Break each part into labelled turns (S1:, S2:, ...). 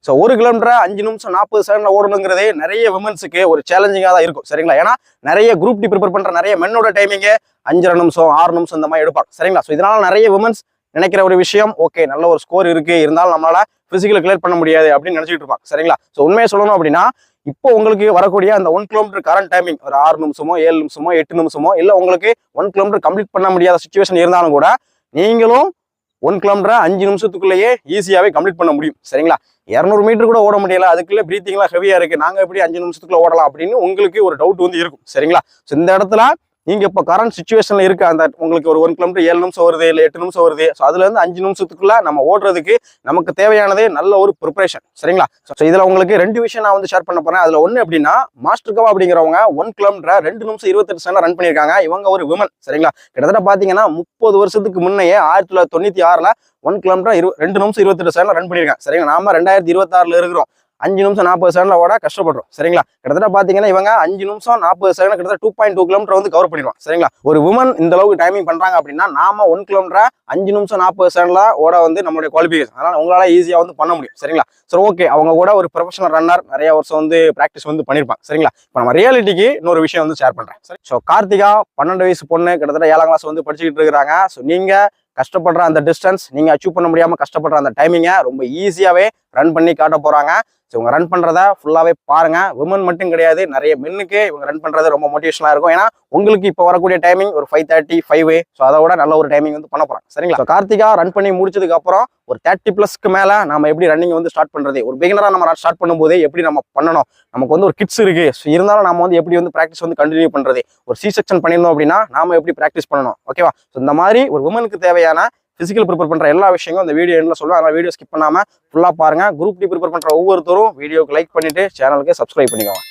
S1: So 1 kilometre 5 நிமிஷம் 40 செகண்ட்ல ஓடணுங்கிறதே நிறைய விமன்ஸுக்கு ஒரு சேலஞ்சிங்காக தான் இருக்கும் சரிங்களா. ஏன்னா நிறைய குரூப் டி ப்ரிப்பேர் பண்ற நிறைய மென்னோட டைமிங்கு 5.5 நிமிஷம் 6 நிமிஷம் இந்த மாதிரி எடுப்பாங்க சரிங்களா. ஸோ இதனால நிறைய விமன்ஸ் நினைக்கிற ஒரு விஷயம் ஓகே நல்ல ஒரு ஸ்கோர் இருக்கு இருந்தாலும் நம்மளால பிசிக்கலை கிளியர் பண்ண முடியாது அப்படின்னு நினைச்சிட்டு இருப்பாங்க சரிங்களா. ஸோ உண்மையை சொல்லணும் அப்படின்னா இப்போ உங்களுக்கு வரக்கூடிய அந்த 1 கிலோமீட்டர் கரண்ட் டைமிங் ஒரு 6 நிமிஷமோ 7 நிமிஷமோ 8 நிமிஷமோ இல்லை உங்களுக்கு 1 கிலோமீட்டர் கம்ப்ளீட் பண்ண முடியாத சுச்சுவேஷன் இருந்தாலும் கூட நீங்களும் 1 கிலோமீட்டர் 5 நிமிஷத்துக்குள்ளேயே ஈஸியாவே கம்ப்ளீட் பண்ண முடியும் சரிங்களா. 200 மீட்டர் கூட ஓட முடியல, அதுக்குள்ள பிரீத்திங்லாம் ஹெவியா இருக்கு, நாங்க எப்படி 5 நிமிஷத்துக்குள்ள ஓடலாம் அப்படின்னு உங்களுக்கு ஒரு டவுட் வந்து இருக்கும் சரிங்களா. ஸோ இந்த இடத்துல நீங்க இப்போ கரண்ட் சுச்சுவேஷன்ல இருக்க அந்த உங்களுக்கு ஒரு 1 கிலோமீட்டர் 7 நிமிஷம் வருது இல்லை 8 நிமிஷம் வருது. ஸோ அதுல இருந்து 5 நிமிஷத்துக்குள்ள நம்ம ஓடுறதுக்கு நமக்கு தேவையானதே நல்ல ஒரு ப்ரிப்பரேஷன் சரிங்களா. ஸோ இதுல உங்களுக்கு 2 விஷயம் நான் வந்து ஷேர் பண்ண போறேன். அதுல ஒண்ணு எப்படின்னா மாஸ்டர் கவா அப்படிங்கிறவங்க 1 கிலோமீட்டர் 2 நிமிஷம் 28 செகண்ட் ரன் பண்ணியிருக்காங்க. இவங்க ஒரு விமன் சரிங்களா. கிட்டத்தட்ட பாத்தீங்கன்னா 30 வருஷத்துக்கு முன்னையே 1996ல 1 கிலோமீட்டர் 2 நிமிஷம் 28 செகண்ட் ரன் பண்ணியிருக்காங்க சரிங்களா. நாம 2026ல இருக்கிறோம், 5 நிமிஷம் 40 செகண்ட்ல ஓட கஷ்டப்படுறோம் சரிங்களா. கிட்டத்தட்ட பாத்தீங்கன்னா இவங்க 5 நிமிஷம் 40 செகண்ட் கிட்டத்தட்ட 2.2 கிலோமீட்டர் வந்து கவர் பண்ணிடுவாங்க சரிங்களா. ஒரு உமன் இந்த அளவுக்கு டைமிங் பண்றாங்க அப்படின்னா நாம 1 கிலோமீட்டர் 5 நிமிஷம் 40 செகண்ட்ல ஓட வந்து நம்மளுடைய குவாலிஃபிகேஷன், அதனால உங்களால ஈஸியா வந்து பண்ண முடியும் சரிங்களா. சரி ஓகே, அவங்க கூட ஒரு ப்ரொஃபஷனல் ரன்னர் நிறைய வருஷம் வந்து பிராக்டிஸ் வந்து பண்ணிருப்பாங்க சரிங்களா. இப்போ நம்ம ரியாலிட்டிக்கு இன்னொரு விஷயம் வந்து ஷேர் பண்றேன் சரி. ஸோ கார்த்திகா 12 வயசு பொண்ணு, கிட்டத்தட்ட 7ஆம் கிளாஸ் வந்து படிச்சுக்கிட்டு இருக்கிறாங்க. ஸோ நீங்க கஷ்டப்படுற அந்த டிஸ்டன்ஸ், நீங்க அச்சீவ் பண்ண முடியாம கஷ்டப்படுற அந்த டைமிங்கை ரொம்ப ஈஸியாவே ரன் பண்ணி காட்ட போறாங்க. ஸோ இவங்க ரன் பண்றத ஃபுல்லாவே பாருங்க. விமன் மட்டும் கிடையாது, நிறைய மென்னுக்கு இவங்க ரன் பண்றது ரொம்ப மோட்டிவேஷனா இருக்கும். ஏன்னா உங்களுக்கு இப்போ வரக்கூடிய டைமிங் ஒரு 5:30 5 ஸோ அதோட நல்ல ஒரு டைமிங் வந்து பண்ண போறாங்க சரிங்களா. ஸோ கார்த்திகா ரன் பண்ணி முடிச்சதுக்கு அப்புறம் ஒரு 30+ மேல நம்ம எப்படி ரன்னிங் வந்து ஸ்டார்ட் பண்றது, ஒரு பிகினரா நம்ம ஸ்டார்ட் பண்ணும்போது எப்படி நம்ம பண்ணணும், நமக்கு வந்து ஒரு கிட்ஸ் இருக்கு, ஸோ இருந்தாலும் நம்ம வந்து எப்படி வந்து ப்ராக்டிஸ் வந்து கண்டினியூ பண்றது, ஒரு சி செக்ஷன் பண்ணியிருந்தோம் அப்படின்னா நாம எப்படி ப்ராக்டிஸ் பண்ணணும் ஓகேவா. ஸோ இந்த மாதிரி ஒரு உமனுக்கு தேவையான பிசிக்கல் ப்ரிப்பேர் பண்ற எல்லா விஷயங்களும் இந்த வீடியோ எண்ட்ல சொல்லுவேன். அதனால வீடியோ ஸ்கிப் பண்ணாம ஃபுல்லா பாருங்க. குரூப் டி ப்ரிப்பேர் பண்ற ஒவ்வொருத்தரும் வீடியோக்கு லைக் பண்ணிட்டு சேனலுக்கு சப்ஸ்கிரைப் பண்ணிக்கோங்க.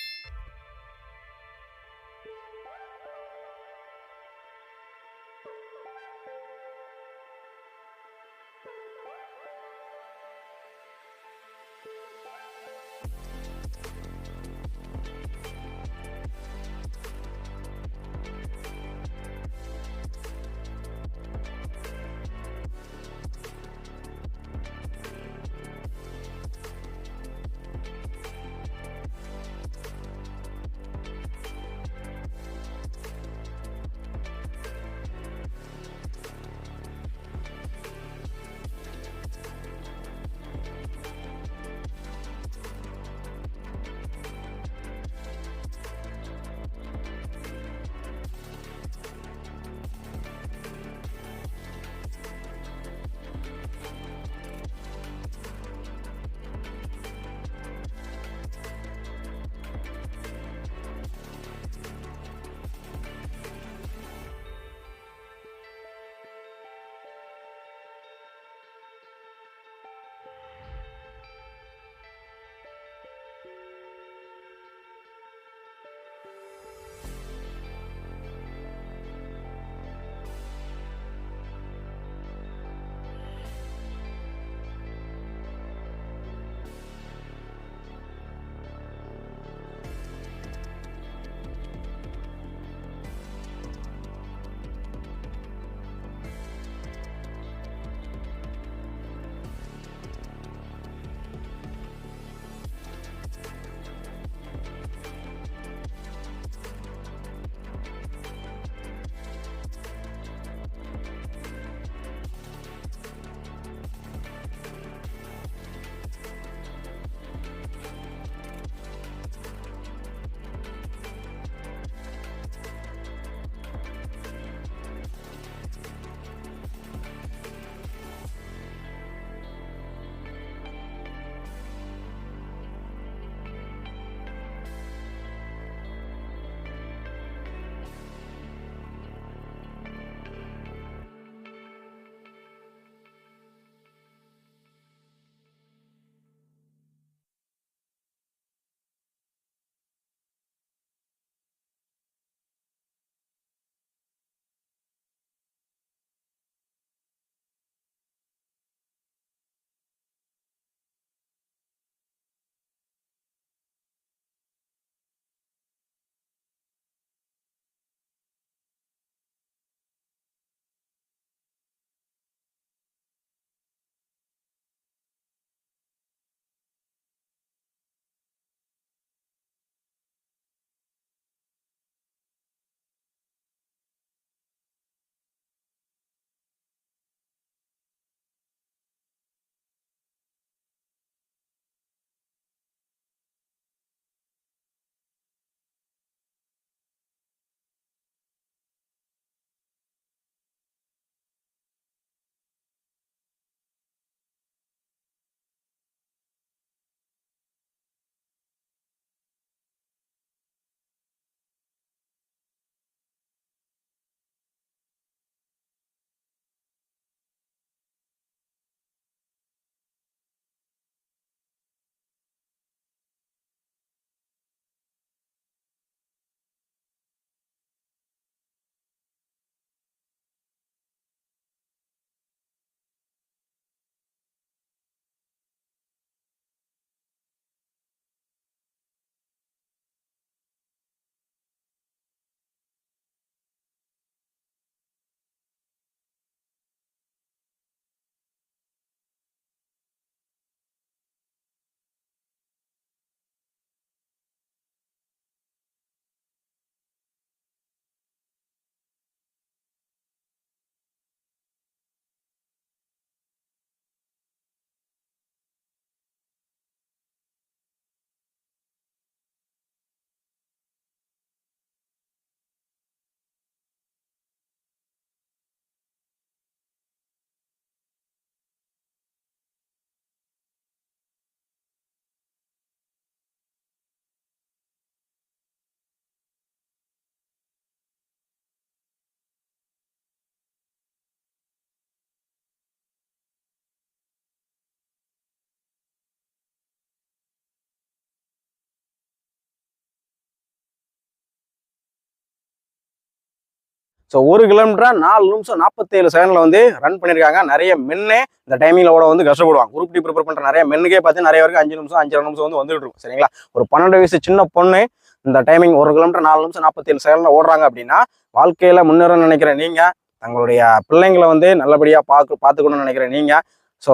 S1: ஸோ 1 கிலோமீட்டரா 4 நிமிஷம் 47 செகண்ட்ல வந்து ரன் பண்ணியிருக்காங்க. நிறைய மென்னே இந்த டைமிங்ல ஓட வந்து கஷ்டப்படுவாங்க. குரூப் டி ப்ரிப்பேர் பண்ற நிறைய மென்னுக்கே பார்த்து நிறைய பேருக்கு 5 நிமிஷம் 5 நிமிஷம் வந்து வந்துட்டு இருக்கும். சரிங்களா, ஒரு 12 வயசு சின்ன பொண்ணு இந்த டைமிங் 1 கிலோமீட்டர் 4 நிமிஷம் 47 செகண்ட்ல ஓடுறாங்க அப்படின்னா வாழ்க்கையில முன்னேறணும்னு நினைக்கிற நீங்க, தங்களுடைய பிள்ளைங்களை வந்து நல்லபடியா பார்த்துக்கணும்னு நினைக்கிற நீங்க, ஸோ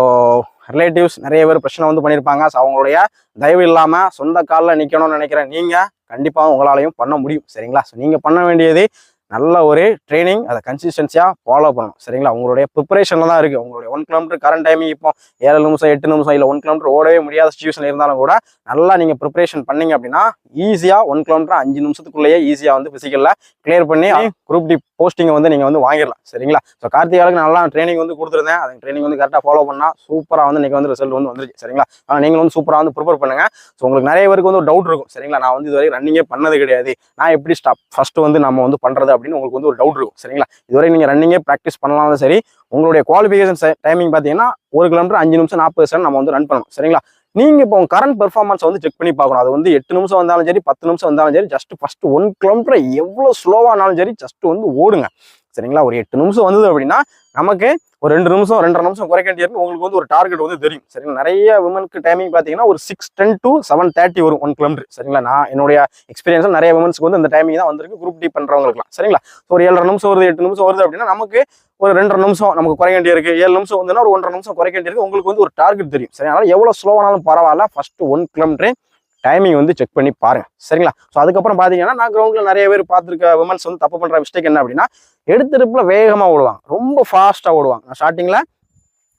S1: ரிலேட்டிவ்ஸ் நிறைய பேர் பிரச்சனை வந்து பண்ணியிருப்பாங்க. ஸோ அவங்களுடைய தயவு இல்லாம சொந்த காலில் நிற்கணும்னு நினைக்கிற நீங்க கண்டிப்பாக உங்களாலையும் பண்ண முடியும். சரிங்களா, ஸோ நீங்க பண்ண வேண்டியது நல்ல ஒரு ட்ரைனிங், அதை கன்சிஸ்டன்சியாக ஃபாலோ பண்ணணும். சரிங்களா, உங்களுடைய ப்ரிப்பரேஷனில் தான் இருக்குது. உங்களுடைய 1 கிலோமீட்டர் கரண்ட் டைமிங் இப்போ 7 நிமிஷம் 8 நிமிஷம் இல்லை 1 கிலோமீட்டர் ஓடவே முடியாத சுச்சுவேஷன் இருந்தாலும் கூட நல்லா நீங்கள் ப்ரிப்பரேஷன் பண்ணீங்க அப்படின்னா ஈஸியாக 1 கிலோமீட்டர் 5 நிமிஷத்துக்குள்ளேயே ஈஸியாக வந்து ஃபிசிக்கலில் கிளியர் பண்ணி குரூப் டி போஸ்டிங்கை வந்து நீங்கள் வந்து வாங்கிடலாம். சரிங்களா, ஸோ கார்த்திகாவுக்கு நல்லா ட்ரைனிங் வந்து கொடுத்துருந்தேன். அந்த ட்ரைனிங் வந்து கரெக்டாக ஃபாலோ பண்ணால் சூப்பராக வந்து நீங்கள் வந்து ரிசல்ட் வந்து வந்துருச்சு. சரிங்களா, ஆனால் நீங்கள் வந்து சூப்பராக வந்து ப்ரிப்பேர் பண்ணுங்க. ஸோ உங்களுக்கு நிறைய பேருக்கு வந்து ஒரு டவுட் இருக்கும். சரிங்களா, நான் வந்து இதுவரை ரன்னிங்கே பண்ணது கிடையாது, நான் எப்படி ஃபர்ஸ்ட் வந்து நம்ம வந்து பண்ணுறது அப்படின்னு உங்களுக்கு வந்து ஒரு டவுட் இருக்கும். சரிங்களா, இதுவரை நீங்கள் ரன்னிங்கே ப்ராக்டிஸ் பண்ணலாம். சரி, உங்களுடைய குவாலிஃபிகேஷன் டைமிங் பார்த்தீங்கன்னா 1 கிலோமீட்டர் 5 நிமிஷம் 40 செகண்ட் நம்ம வந்து ரன் பண்ணணும். சரிங்களா, நீங்க இப்போ உங்க கரண்ட் பெர்ஃபார்மன்ஸ் வந்து செக் பண்ணி பார்க்கணும். அது வந்து 8 நிமிஷம் வந்தாலும் சரி 10 நிமிஷம் வந்தாலும் சரி, ஜஸ்ட் ஃபர்ஸ்ட் 1 கிலோமீட்டர் எவ்வளவு ஸ்லோவானாலும் சரி ஜஸ்ட் வந்து ஓடுங்க. சரிங்களா, ஒரு 8 நிமிஷம் வந்தது அப்படின்னா நமக்கு ஒரு 2 நிமிஷம் 2.5 நிமிஷம் குறைக்க வேண்டியிருக்கு. உங்களுக்கு வந்து ஒரு டார்கெட் வந்து தெரியும். சரிங்களா, நிறைய விமனுக்கு டைமிங் பார்த்தீங்கன்னா ஒரு 6:10 to 7:30 வரும் 1 கிலோமீட்டர். சரிங்களா, நான் என்னுடைய எக்ஸ்பீரியன்ஸில் நிறைய விமன்ஸ்க்கு வந்து இந்த டைமிங் தான் வந்திருக்கு குரூப் டி பண்றவங்களுக்குலாம். சரிங்களா, ஒரு 7.5 நிமிஷம் வருது 8 நிமிஷம் வருது அப்படின்னா நமக்கு ஒரு 2.5 நிமிஷம் நமக்கு குறைக்க வேண்டியிருக்கு. 7 நிமிஷம் வந்துன்னா ஒரு 1.5 நிமிஷம் குறைக்க வேண்டியிருக்கு. உங்களுக்கு வந்து ஒரு டார்கெட் தெரியும். சரி, அதனால எவ்வளவு ஸ்லோவானாலும் பரவாயில்ல, ஃபர்ஸ்ட் 1 கிலோமீட்டர் டைமிங் வந்து செக் பண்ணி பாருங்க. சரிங்களா, ஸோ அதுக்கப்புறம் பார்த்தீங்கன்னா நான் கிரவுண்டில் நிறைய பேர் பார்த்துருக்க விமன்ஸ் வந்து தப்பு பண்ணுற மிஸ்டேக் என்ன அப்படின்னா எடுத்துருப்புல வேகமாக ஓடுவாங்க, ரொம்ப ஃபாஸ்ட்டாக ஓடுவாங்க. நான் ஸ்டார்டிங்கில்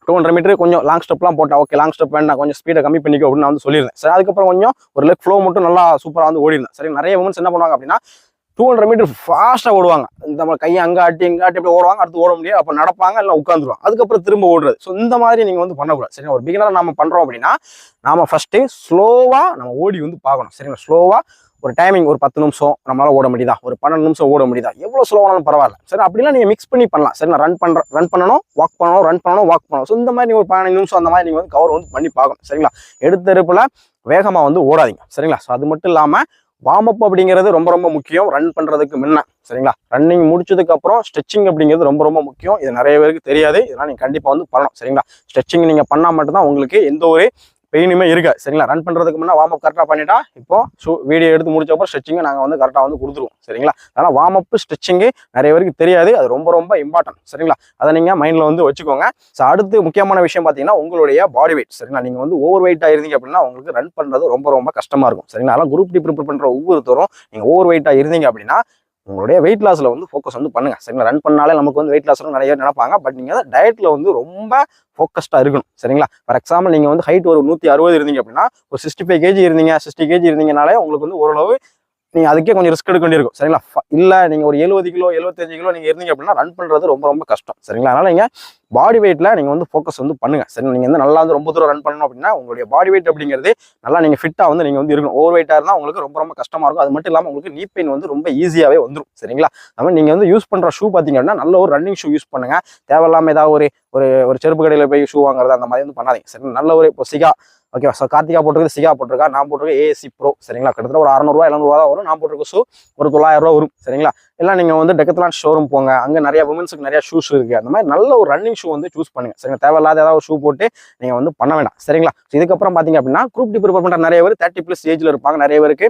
S1: 200 மீட்டர் கொஞ்சம் லாங் ஸ்டெப்லாம் போட்டா ஓகே, லாங் ஸ்டெப் வேண்டாம், கொஞ்சம் ஸ்பீடை கம்மி பண்ணிக்கோ அப்படின்னு நான் வந்து சொல்லியிருந்தேன். சரி, அதுக்கப்புறம் கொஞ்சம் ஒரு லெக் ஃப்ளோ மட்டும் நல்லா சூப்பராக வந்து ஓடிருந்தேன். சரி, நிறைய விமன்ஸ் என்ன பண்ணுவாங்க அப்படின்னா 200 மீட்டர் ஃபாஸ்ட்டாக ஓடுவாங்க. இந்த கையை அங்கே ஆட்டி இங்கே ஆட்டி அப்படி ஓடுவாங்க, அடுத்து ஓட முடியாது, அப்போ நடப்பாங்க இல்லை உட்காந்துருவாங்க, அதுக்கப்புறம் திரும்ப ஓடுறது. ஸோ இந்த மாதிரி நீங்கள் வந்து பண்ணக்கூடாது. சரி, ஒரு பிகினராக நம்ம பண்ணுறோம் அப்படின்னா நாம ஃபர்ஸ்ட்டு ஸ்லோவாக நம்ம ஓடி வந்து பார்க்கணும். சரிங்களா, ஸ்லோவாக ஒரு டைமிங் ஒரு 10 நிமிஷம் நம்மளால ஓட முடியுதா, ஒரு 12 நிமிஷம் ஓட முடியுதா, எவ்வளோ ஸ்லோவானாலும் பரவாயில்ல. சரி, அப்படிலாம் நீங்கள் மிக்ஸ் பண்ணி பண்ணலாம். சரி, நான் ரன் பண்ணணும் வாக் பண்ணணும், ரன் பண்ணணும் வாக் பண்ணணும். ஸோ இந்த மாதிரி நீங்கள் ஒரு 15 நிமிஷம் அந்த மாதிரி நீங்கள் வந்து கவர் வந்து பண்ணி பார்க்கணும். சரிங்களா, எடுத்தெருப்பில் வேகமாக வந்து ஓடாதீங்க. சரிங்களா, ஸோ அது மட்டும் இல்லாமல் வார்ம் அப் அப்படிங்கிறது ரொம்ப ரொம்ப முக்கியம் ரன் பண்ணுறதுக்கு முன்ன. சரிங்களா, ரன்னிங் முடிச்சதுக்கு அப்புறம் ஸ்ட்ரெச்சிங் அப்படிங்கிறது ரொம்ப ரொம்ப முக்கியம். இது நிறைய பேருக்கு தெரியாது. இதெல்லாம் நீங்கள் கண்டிப்பாக வந்து பண்ணணும். சரிங்களா, ஸ்ட்ரெச்சிங் நீங்கள் பண்ணால் மட்டும்தான் உங்களுக்கு எந்த ஒரு பெயினுமே இருக்காது. சரிங்களா, ரன் பண்ணுறதுக்கு முன்னே வார்ம் அப் கரெக்டாக பண்ணிட்டா இப்போ வீடியோ எடுத்து முடிச்சப்போ ஸ்ட்ரெச்சிங்கை நாங்கள் வந்து கரெக்டாக வந்து கொடுத்துருவோம். சரிங்களா, அதனால் வார்ம் அப் ஸ்ட்ரெச்சிங்கு நிறைய பேருக்கு தெரியாது. அது ரொம்ப ரொம்ப இம்பார்ட்டன்ட். சரிங்களா, அதை நீங்கள் மைண்டில் வந்து வச்சுக்கோங்க. ஸோ அடுத்து முக்கியமான விஷயம் பார்த்தீங்கன்னா உங்களுடைய பாடி வெயிட். சரிங்களா, நீங்கள் வந்து ஓவர் வெயிட்டாக இருந்தீங்க அப்படின்னா உங்களுக்கு ரன் பண்ணுறது ரொம்ப ரொம்ப கஷ்டமாக இருக்கும். சரிங்களா, அதனால் குரூப் டி ப்ரிப்பேர் பண்ணுற ஒவ்வொருத்தரும் நீங்கள் ஓவர் வெயிட்டாக இருந்தீங்க அப்படின்னா உங்களுடைய வெயிட் லாஸ்ல வந்து ஃபோக்கஸ் வந்து பண்ணுங்க. சரிங்களா, ரன் பண்ணாலே நமக்கு வந்து வெயிட் லாஸ் நிறைய பேர் நினைப்பாங்க. பட் நீங்க டயட்ல வந்து ரொம்ப ஃபோக்கஸ்டா இருக்கணும். சரிங்களா, ஃபார் எக்ஸாம்பிள் நீங்க வந்து ஹைட் ஒரு 160 இருந்தீங்க அப்படின்னா ஒரு 65 கேஜி இருந்தீங்க 60 கேஜி இருந்தீங்கனாலே உங்களுக்கு வந்து ஓரளவு நீங்க அதுக்கே கொஞ்சம் ரிஸ்க் எடுக்க வேண்டியிருக்கும். சரிங்களா, இல்ல நீங்க ஒரு 70 கிலோ 75 கிலோ நீங்க இருந்தீங்க அப்படின்னா ரன் பண்றது ரொம்ப ரொம்ப கஷ்டம். சரிங்களா, அதனால நீங்க பாடி வெயிட்ல நீங்க வந்து ஃபோக்கஸ் வந்து பண்ணுங்க. சரி, நீங்க வந்து நல்லா வந்து ரொம்ப தூரம் ரன் பண்ணணும் அப்படின்னா உங்களுடைய பாடி வெயிட் அப்படிங்கிறது நல்லா நீங்க ஃபிட்டா வந்து நீங்க வந்து இருக்கணும். ஓவர் வெயிட்டா இருந்தா உங்களுக்கு ரொம்ப ரொம்ப கஷ்டமா இருக்கும். அது மட்டும் இல்லாம உங்களுக்கு நீ பெயின் வந்து ரொம்ப ஈஸியாவே வந்துடும். சரிங்களா, அதனால நீங்க வந்து யூஸ் பண்ற ஷூ பாத்தீங்க அப்படின்னா நல்ல ஒரு ரன்னிங் ஷூ யூஸ் பண்ணுங்க. தேவையில்லாம ஏதாவது ஒரு செருப்பு கடையில போய் ஷூ வாங்குறது அந்த மாதிரி வந்து பண்ணாதீங்க. சரி, நல்ல ஒரு இப்போ சிகா ஓகேவா, ஸோ கார்த்திகா போட்டிருக்கு சிகா போட்டிருக்கா, நான் போட்டிருக்கேன் ஏஎஸ்சி ப்ரோ. சரிங்களா, கிட்டத்தட்ட ஒரு 600 700 தான் வரும். நான் போட்டிருக்க ஷூ ஒரு 900 வரும். சரிங்களா, எல்லாம் நீங்கள் வந்து டெக்கத்லான் ஷோரூம் போங்க, அங்கே நிறைய விமன்ஸுக்கு நிறைய ஷூஸ் இருக்குது. அந்த மாதிரி நல்ல ஒரு ரன்னிங் ஷூ வந்து சூஸ் பண்ணுங்க. சரிங்களா, தேவையில்லாத ஏதாவது ஒரு ஷூ போட்டு நீங்கள் வந்து பண்ண வேண்டாம். சரிங்களா, இதுக்கப்புறம் பார்த்தீங்க அப்படின்னா குரூப் டி ப்ரிப்பேர் பண்ணுற நிறைய பேர் 30+ ஏஜில் இருப்பாங்க. நிறைய பேருக்கு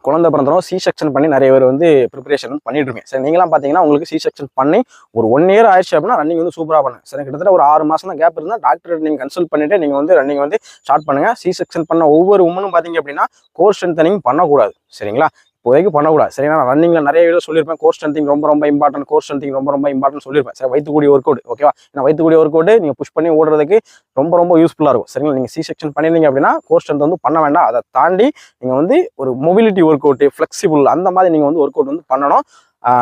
S1: குழந்தை பிறந்தரும் சி செக்ஷன் பண்ணி நிறைய பேர் வந்து ப்ரிப்பரேஷன் பண்ணிட்டு இருக்கேன். சரி, நீங்களாம் பார்த்தீங்கன்னா உங்களுக்கு சி செக்ஷன் பண்ணி ஒரு 1 இயர் ஆயிடுச்சு அப்படின்னா ரன்னிங் வந்து சூப்பராக பண்ணுங்க. சரி, கிட்டத்தட்ட ஒரு 6 மாதம் தான் கேப் இருந்தால் டாக்டர் நீங்கள் கன்சல்ட் பண்ணிட்டு நீங்கள் வந்து ரன்னிங் வந்து ஸ்டார்ட் பண்ணுங்க. சி செக்ஷன் பண்ண ஒவ்வொரு உமனும் பார்த்தீங்க அப்படின்னா கோர் ஸ்ட்ரென்தனிங் பண்ணக்கூடாது. சரிங்களா, இப்போதைக்கு பண்ணக்கூடாது. சரிங்களா, நான் ரன்னிங்ல நிறைய வீடியோ சொல்லியிருப்பேன். கோர் ஸ்ட்ரென்த்திங் ரொம்ப ரொம்ப இம்பார்ட்டன்ட், கோர் ஸ்ட்ரென்த்திங் ரொம்ப ரொம்ப இம்பார்ட்டன்ட் சொல்லியிருப்பேன். சரி, வயிற்றுக்கூடிய ஒர்க் அவுட் ஓகேவா, ஏன்னா வயிற்றுக்கூடிய ஒர்க் அவுட் நீங்கள் புஷ் பண்ணி ஓடுறதுக்கு ரொம்ப ரொம்ப யூஸ்ஃபுல்லாக இருக்கும். சரிங்களா, நீங்கள் சி செக்ஷன் பண்ணிருந்தீங்க அப்படின்னா கோர் ஸ்ட்ரென்த் வந்து பண்ண வேண்டாம். அதை தாண்டி நீங்கள் வந்து ஒரு மொபிலிட்டி ஒர்க் அவுட், ஃபிளெக்சிபிள் அந்த மாதிரி நீங்கள் வந்து ஒர்க் அவுட் வந்து பண்ணணும்.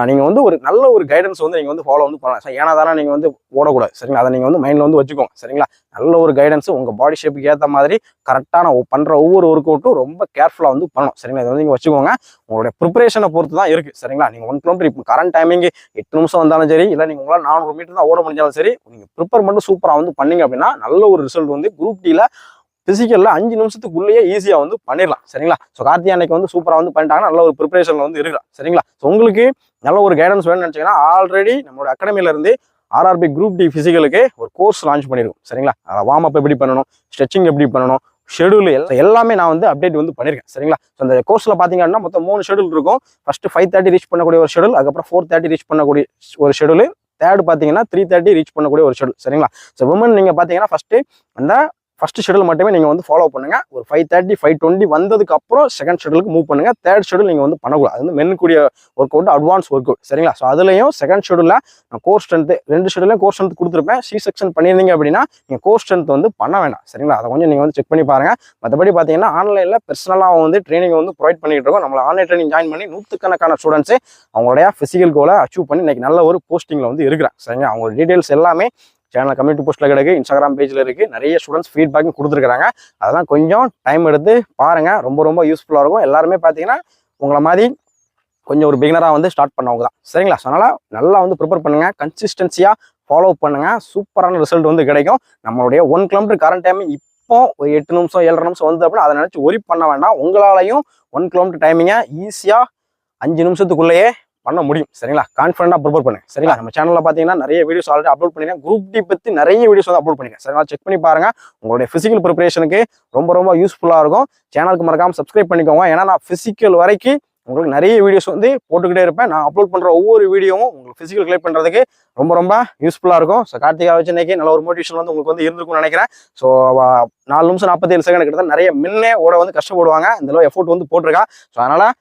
S1: நீங்கள் வந்து ஒரு நல்ல ஒரு கைடன்ஸ் வந்து நீங்கள் வந்து ஃபாலோ வந்து பண்ணலாம். சார், ஏன்னா தானே நீங்கள் வந்து ஓடக்கூடாது. சரிங்களா, அதை நீங்கள் வந்து மைண்டில் வந்து வச்சுக்கோங்க. சரிங்களா, நல்ல ஒரு கைடன்ஸ் உங்கள் பாடி ஷேப்புக்கு ஏற்ற மாதிரி கரெக்டான பண்ணுற ஒவ்வொரு ஒர்க் அவுட்டும் ரொம்ப கேர்ஃபுல்லாக வந்து பண்ணணும். சரிங்களா, இதை வந்து நீங்கள் வச்சுக்கோங்க. உங்களுடைய ப்ரிப்பரேஷனை பொறுத்து தான் இருக்குது. சரிங்களா, நீங்கள் 1 கிலோமீட்டர் இப்போ கரண்ட் டைமிங் 8 நிமிஷம் வந்தாலும் சரி, இல்லை நீங்கள் உங்களால் 400 மீட்டர் தான் ஓட முடிஞ்சாலும் சரி, நீங்கள் ப்ரிப்பேர் மட்டும் சூப்பராக வந்து பண்ணீங்க அப்படின்னா நல்ல ஒரு ரிசல்ட் வந்து குரூப் டியில் பிசிக்கல்ல 5 நிமிஷத்துக்குள்ளேயே ஈஸியா வந்து பண்ணிடலாம். சரிங்களா? ஸோ கார்த்திகா அன்னைக்கு வந்து சூப்பரா வந்து பண்ணிட்டாங்கன்னா நல்ல ஒரு ப்ரிப்பரேஷன்ல வந்து இருக்கலாம். சரிங்களா? ஸோ உங்களுக்கு நல்ல ஒரு கைடன்ஸ் வேணும்னு நினைச்சீங்கன்னா ஆல்ரெடி நம்மளோட அகாடமில இருந்து ஆர்ஆர்பி குரூப் டி பிசிக்கலுக்கு ஒரு கோர்ஸ் லான்ச் பண்ணிருக்கோம். சரிங்களா? வார்ம் அப் எப்படி பண்ணணும், ஸ்ட்ரெச்சிங் எப்படி பண்ணணும், ஷெடியூல் எல்லாமே நான் வந்து அப்டேட் வந்து பண்ணியிருக்கேன். சரிங்களா? ஸோ அந்த கோர்ஸ்ல பாத்தீங்கன்னா மொத்தம் 3 ஷெடியூல் இருக்கும். ஃபர்ஸ்ட் 5:30 ரீச் பண்ணக்கூடிய ஒரு ஷெடியூல், அதுக்கப்புறம் 4:30 ரீச் பண்ணக்கூடிய ஒரு ஷெடியூல், தேர்ட் பாத்தீங்கன்னா 3:30 ரீச் பண்ணக்கூடிய ஒரு ஷெடியூல். சரிங்களா? ஸோ விமன் நீங்க பாத்தீங்கன்னா ஃபர்ஸ்ட் ஷெடியூல் மட்டுமே நீங்க வந்து ஃபாலோ பண்ணுங்க. ஒரு 5:30 5:20 வந்ததுக்கு அப்புறம் செகண்ட் ஷெடியூலுக்கு மூவ் பண்ணுங்க. தேர்ட் ஷெடியூல் நீங்க வந்து பண்ணக்கூடாது. அது வந்து மென்னுக்குரிய work out, advance work out. சரிங்களா? ஸோ அதுலயும் செகண்ட் ஷெடியூல்ல நான் கோர் ஸ்ட்ரென்த் 2 ஷெடியூலையும் கோர் ஸ்ட்ரென்த் கொடுத்துருப்பேன். சி செக்ஷன் பண்ணியிருந்தீங்க அப்படின்னா நீங்க கோர் ஸ்ட்ரென்த் வந்து பண்ண வேண்டாம். சரிங்களா? அதை கொஞ்சம் நீங்க வந்து செக் பண்ணி பாருங்க. மற்றபடி பாத்தீங்கன்னா ஆன்லைன்ல பர்சனலாக வந்து ட்ரைனிங் வந்து ப்ரொவைட் பண்ணிட்டு இருக்கோம். நம்மள ஆன்லைன் ட்ரைனிங் ஜாயின் பண்ணி 100கணக்கான ஸ்டூடெண்ட்ஸ் அவங்களுடைய பிசிக்கல் கோலை அச்சீவ் பண்ணி இன்னைக்கு நல்ல ஒரு போஸ்டிங்ல வந்து இருக்கிறாங்க. சரிங்களா? அவங்களோட டீடைல்ஸ் எல்லாமே சேனல் கம்யூனிட்டி போஸ்ட்ல கிடக்கு, இன்ஸ்டாகிராம் பேஜ்ல இருக்கு. நிறைய ஸ்டூடெண்ட்ஸ் ஃபீட்பேக்கும் கொடுத்துருக்காங்க. அதெல்லாம் கொஞ்சம் டைம் எடுத்து பாருங்க. ரொம்ப ரொம்ப யூஸ்ஃபுல்லா இருக்கும். எல்லாருமே பாத்தீங்கன்னா உங்களை மாதிரி கொஞ்சம் ஒரு பிகினரா வந்து ஸ்டார்ட் பண்ணவங்க தான். சரிங்களா? ஸோ அதனால நல்லா வந்து ப்ரிப்பேர் பண்ணுங்க, கன்சிஸ்டன்சியா ஃபாலோ பண்ணுங்க. சூப்பரான ரிசல்ட் வந்து கிடைக்கும். நம்மளுடைய 1 கிலோமீட்டர் கரண்ட் டைமிங் இப்போ ஒரு 8 நிமிஷம் 7 நிமிஷம் வந்து அப்படின்னா அதை நினைச்சு ஒரி பண்ண வேண்டாம். உங்களாலையும் 1 கிலோமீட்டர் டைமிங்கை ஈஸியா 5 நிமிஷத்துக்குள்ளேயே பண்ண முடியும். சரிங்களா? கான்ஃபிடண்டா ப்ரிப்பேர் பண்ணுங்க. சரிங்களா? நம்ம சேனல்ல பாத்தீங்கன்னா நிறைய வீடியோஸ் ஆல்ரெடி அப்லோட் பண்ணிருக்கேன். குரூப் டி பத்தி நிறைய வீடியோஸ் வந்து அப்லோட் பண்ணிருக்கேன். சரிங்களா? செக் பண்ணி பாருங்க. உங்களுடைய பிசிக்கல் ப்ரிப்பரேஷனுக்கு ரொம்ப ரொம்ப யூஸ்ஃபுல்லா இருக்கும். சேனலுக்கு மறக்காம சப்ஸ்கிரைப் பண்ணிக்கோங்க. ஏன்னா நான் பிசிக்கல் வரைக்கும் உங்களுக்கு நிறைய வீடியோஸ் வந்து போட்டுக்கிட்டே இருப்பேன். நான் அப்லோட் பண்ற ஒவ்வொரு வீடியோவும் உங்களுக்கு பிசிக்கல் கிளியர் பண்றதுக்கு ரொம்ப ரொம்ப யூஸ்ஃபுல்லா இருக்கும். ஸோ கார்த்திகா வச்சு இன்னைக்கு நல்ல ஒரு மோட்டிவேஷன் வந்து உங்களுக்கு வந்து இருந்திருக்கும்னு நினைக்கிறேன். ஸோ 4 நிமிஷம் 47 செகண்ட் கிட்ட நிறைய மின்னே ஓட வந்து கஷ்டப்படுவாங்க. இந்த அளவு எஃபோர்ட் வந்து போட்டிருக்கா. ஸோ அதனால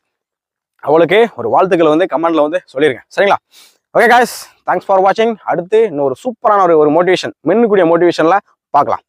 S1: அவளுக்கு ஒரு வாழ்த்துக்களை வந்து கமெண்ட்ல வந்து சொல்லிருங்க. சரிங்களா? ஓகே காய்ஸ், தேங்க்ஸ் ஃபார் வாட்சிங். அடுத்து இன்னொரு சூப்பரான ஒரு மோட்டிவேஷன், மென்னுக்குரிய மோட்டிவேஷன்ல பார்க்கலாம்.